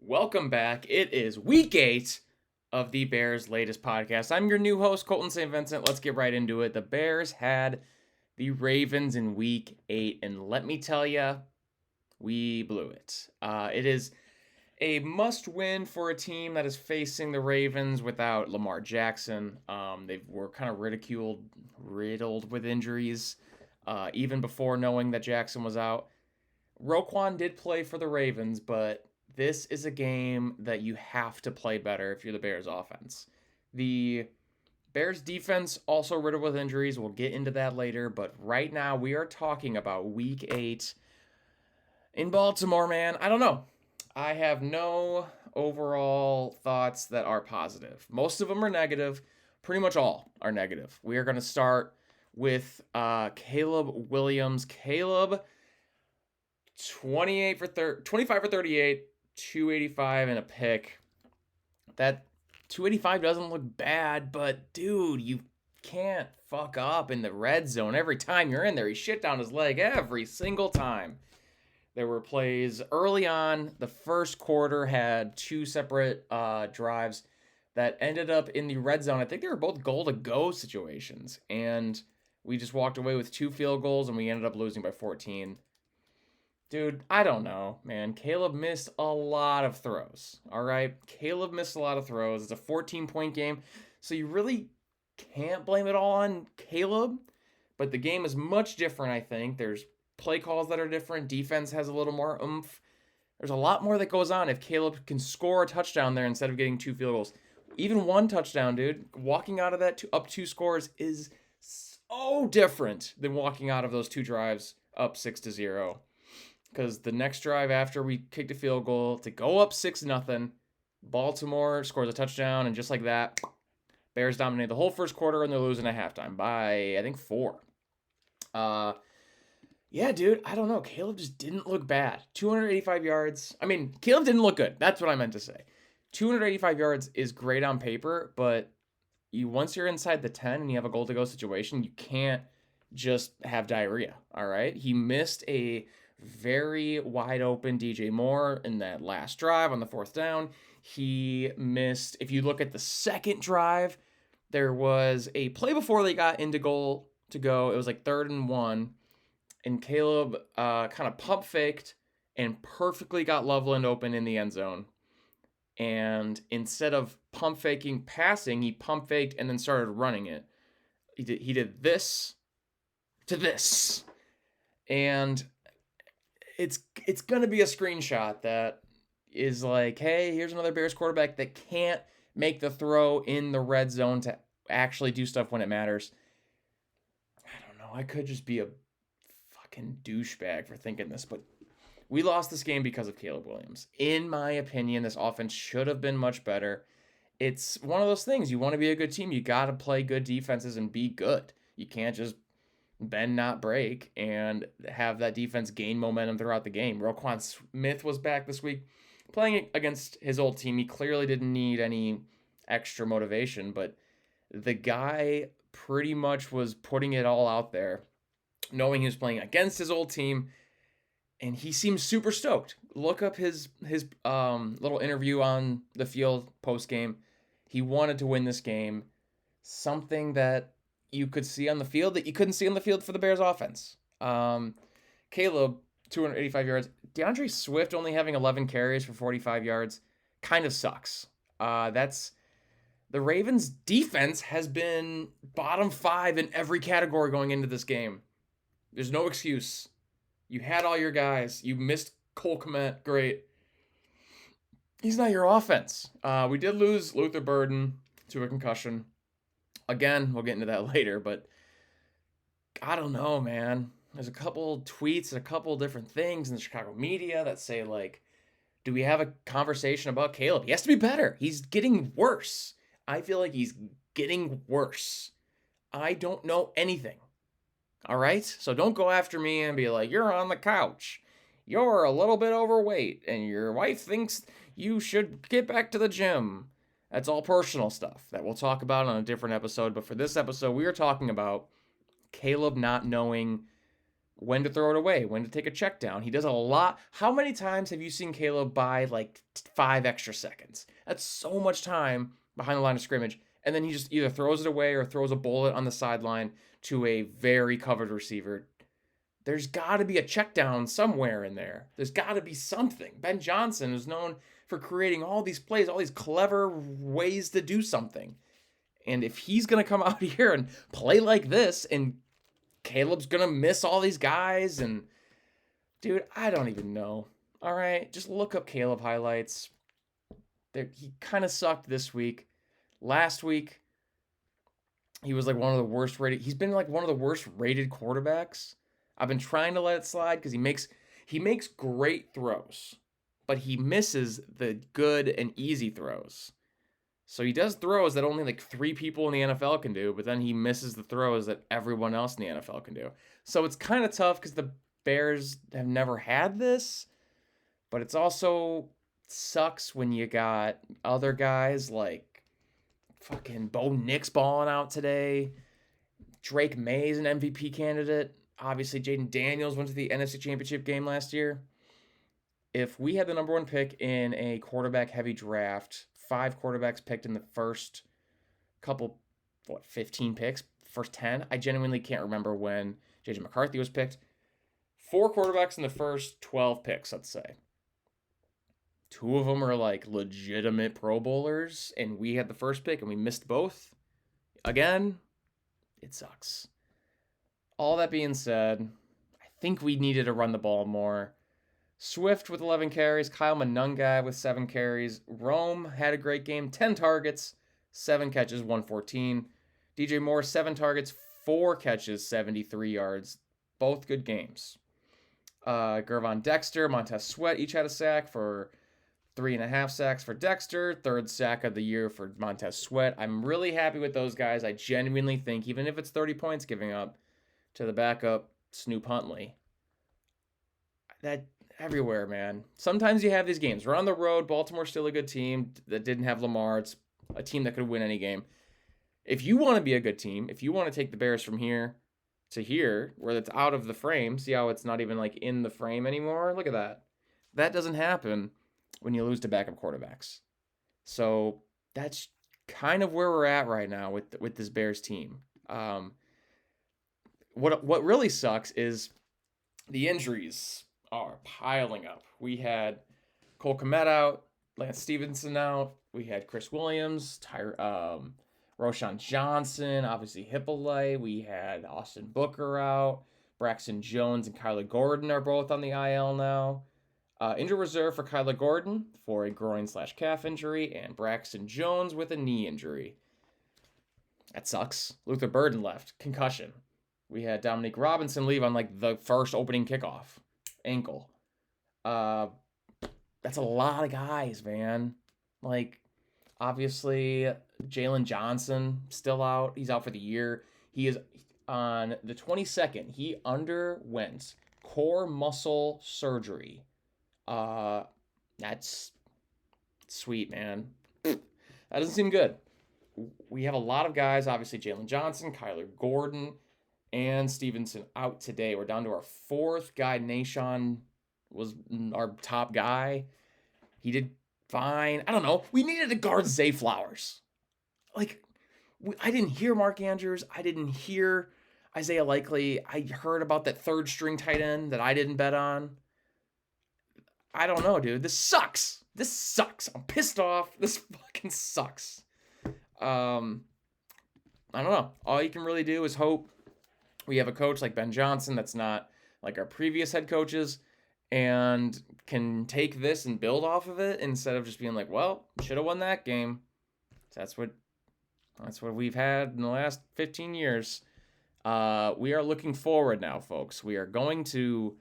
Welcome back. It is week 8 of the Bears' latest podcast. I'm your new host, Colton St. Vincent. Let's get right into it. The Bears had the Ravens in week 8, and let me tell you, we blew it. It is a must-win for a team that is facing the Ravens without Lamar Jackson. They were kind of riddled with injuries, even before knowing that Jackson was out. Roquan did play for the Ravens, but this is a game that you have to play better if you're the Bears offense. The Bears defense also riddled with injuries. We'll get into that later, but right now we are talking about week 8 in Baltimore, man. I don't know. I have no overall thoughts that are positive. Most of them are negative. Pretty much all are negative. We are going to start with Caleb Williams. Caleb, 25 for 38, 285 and a pick. That 285 doesn't look bad, but dude, you can't fuck up in the red zone every time you're in there. He shit down his leg every single time. There were plays early on. The first quarter had two separate drives that ended up in the red zone. I think they were both goal-to-go situations, and we just walked away with 2 field goals, and we ended up losing by 14. Dude, I don't know, man. Caleb missed a lot of throws, all right? Caleb missed a lot of throws. It's a 14-point game, so you really can't blame it all on Caleb, but the game is much different, I think. There's play calls that are different. Defense has a little more oomph. There's a lot more that goes on if Caleb can score a touchdown there instead of getting 2 field goals. Even 1 touchdown, dude. Walking out of that up 2 scores is so different than walking out of those 2 drives up 6-0. Because the next drive after we kicked a field goal to go up 6-0, Baltimore scores a touchdown, and just like that, Bears dominate the whole first quarter, and they're losing at halftime by, I think, 4. Yeah, dude, I don't know. Caleb just didn't look bad. 285 yards. I mean, Caleb didn't look good. That's what I meant to say. 285 yards is great on paper, but once you're inside the 10 and you have a goal-to-go situation, you can't just have diarrhea, all right? He missed a very wide open DJ Moore in that last drive on the 4th down. He missed, if you look at the second drive, there was a play before they got into goal to go. It was like 3rd and 1. And Caleb kind of pump faked and perfectly got Loveland open in the end zone. And instead of pump faking passing, he pump faked and then started running it. He did this to this. And it's going to be a screenshot that is like, hey, here's another Bears quarterback that can't make the throw in the red zone to actually do stuff when it matters. I don't know. I could just be a fucking douchebag for thinking this, but we lost this game because of Caleb Williams. In my opinion, this offense should have been much better. It's one of those things. You want to be a good team, you got to play good defenses and be good. You can't just bend, not break, and have that defense gain momentum throughout the game. Roquan Smith was back this week playing against his old team. He clearly didn't need any extra motivation, but the guy pretty much was putting it all out there, knowing he was playing against his old team, and he seems super stoked. Look up his little interview on the field post-game. He wanted to win this game, something that you could see on the field that you couldn't see on the field for the Bears offense. Caleb, 285 yards. DeAndre Swift only having 11 carries for 45 yards kind of sucks. The Ravens' defense has been bottom 5 in every category going into this game. There's no excuse. You had all your guys. You missed Cole Kmet. Great. He's not your offense. We did lose Luther Burden to a concussion. Again, we'll get into that later, but I don't know, man. There's a couple tweets and a couple different things in the Chicago media that say, like, do we have a conversation about Caleb? He has to be better. He's getting worse. I feel like he's getting worse. I don't know anything. All right? So don't go after me and be like, you're on the couch. You're a little bit overweight, and your wife thinks you should get back to the gym. That's all personal stuff that we'll talk about on a different episode. But for this episode, we are talking about Caleb not knowing when to throw it away, when to take a check down. He does a lot. How many times have you seen Caleb buy like 5 extra seconds? That's so much time behind the line of scrimmage. And then he just either throws it away or throws a bullet on the sideline to a very covered receiver. There's got to be a check down somewhere in there. There's got to be something. Ben Johnson is known for creating all these plays, all these clever ways to do something. And if he's going to come out here and play like this, and Caleb's going to miss all these guys, and dude, I don't even know. All right, just look up Caleb highlights. He kind of sucked this week. Last week, he was like one of the worst rated. He's been like one of the worst rated quarterbacks. I've been trying to let it slide because he makes great throws, but he misses the good and easy throws. So he does throws that only like 3 people in the NFL can do, but then he misses the throws that everyone else in the NFL can do. So it's kind of tough because the Bears have never had this, but it's also sucks when you got other guys like fucking Bo Nix balling out today. Drake May's an MVP candidate. Obviously, Jaden Daniels went to the NFC Championship game last year. If we had the number 1 pick in a quarterback-heavy draft, 5 quarterbacks picked in the first 15 picks, first 10. I genuinely can't remember when J.J. McCarthy was picked. 4 quarterbacks in the first 12 picks, let's say. 2 of them are like legitimate Pro Bowlers, and we had the first pick and we missed both. Again, it sucks. All that being said, I think we needed to run the ball more. Swift with 11 carries, Kyle Monunga with 7 carries. Rome had a great game, 10 targets, 7 catches, 114. DJ Moore, 7 targets, 4 catches, 73 yards. Both good games. Gervon Dexter, Montez Sweat each had a sack for 3.5 sacks for Dexter. 3rd sack of the year for Montez Sweat. I'm really happy with those guys. I genuinely think, even if it's 30 points giving up to the backup Snoop Huntley, that everywhere, man. Sometimes you have these games. We're on the road. Baltimore's still a good team that didn't have Lamar. It's a team that could win any game. If you want to be a good team, if you want to take the Bears from here to here, where it's out of the frame, see how it's not even like in the frame anymore? Look at that. That doesn't happen when you lose to backup quarterbacks. So that's kind of where we're at right now with this Bears team. What really sucks is the injuries are piling up. We had Cole Kmet out, Lance Stevenson out. We had Chris Williams, Roshan Johnson, obviously Hippolyte. We had Austin Booker out. Braxton Jones and Kyler Gordon are both on the IL now. Injured reserve for Kyler Gordon for a groin/calf injury, and Braxton Jones with a knee injury. That sucks. Luther Burden left. Concussion. We had Dominique Robinson leave on like the first opening kickoff. Ankle. That's a lot of guys, man. Like, obviously, Jalen Johnson still out. He's out for the year. He is on the 22nd. He underwent core muscle surgery. That's sweet, man. That doesn't seem good. We have a lot of guys, obviously Jalen Johnson, Kyler Gordon, and Stevenson out today. We're down to our 4th guy. Nashon was our top guy. He did fine. I don't know. We needed to guard Zay Flowers. Like, I didn't hear Mark Andrews. I didn't hear Isaiah Likely. I heard about that 3rd string tight end that I didn't bet on. I don't know, dude. This sucks. I'm pissed off. This fucking sucks. I don't know. All you can really do is hope we have a coach like Ben Johnson that's not like our previous head coaches and can take this and build off of it instead of just being like, well, should have won that game. That's what we've had in the last 15 years. We are looking forward now, folks. We are going to,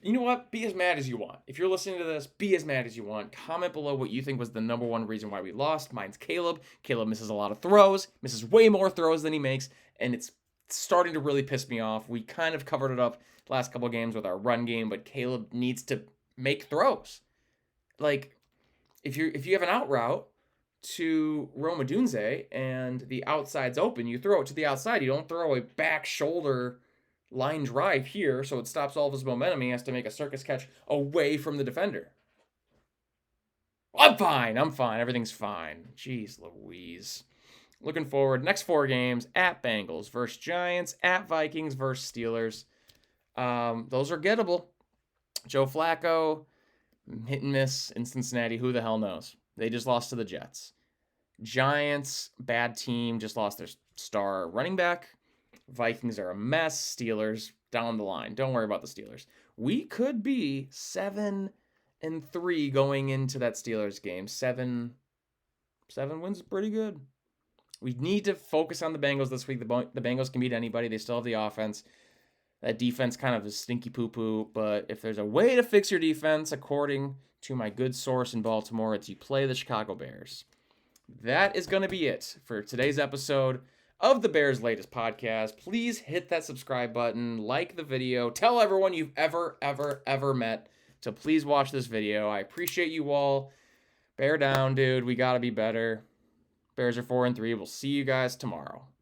you know what? Be as mad as you want. If you're listening to this, be as mad as you want. Comment below what you think was the number 1 reason why we lost. Mine's Caleb. Caleb misses a lot of throws, misses way more throws than he makes, and it's starting to really piss me off. We kind of covered it up the last couple games with our run game, but Caleb needs to make throws. Like, if you have an out route to Rome Odunze and the outside's open, you throw it to the outside. You don't throw a back shoulder line drive here, so it stops all of his momentum. He has to make a circus catch away from the defender. I'm fine. Everything's fine. Jeez Louise. Looking forward. Next 4 games: at Bengals versus Giants, at Vikings versus Steelers. Those are gettable. Joe Flacco, hit and miss in Cincinnati. Who the hell knows? They just lost to the Jets. Giants, bad team, just lost their star running back. Vikings are a mess. Steelers, down the line. Don't worry about the Steelers. We could be 7-3 going into that Steelers game. 7 wins is pretty good. We need to focus on the Bengals this week. The Bengals can beat anybody. They still have the offense. That defense kind of is stinky poo-poo, but if there's a way to fix your defense, according to my good source in Baltimore, it's you play the Chicago Bears. That is going to be it for today's episode of the Bears' latest podcast. Please hit that subscribe button, like the video, tell everyone you've ever met to please watch this video. I appreciate you all. Bear down, dude. We got to be better. Bears are 4-3. We'll see you guys tomorrow.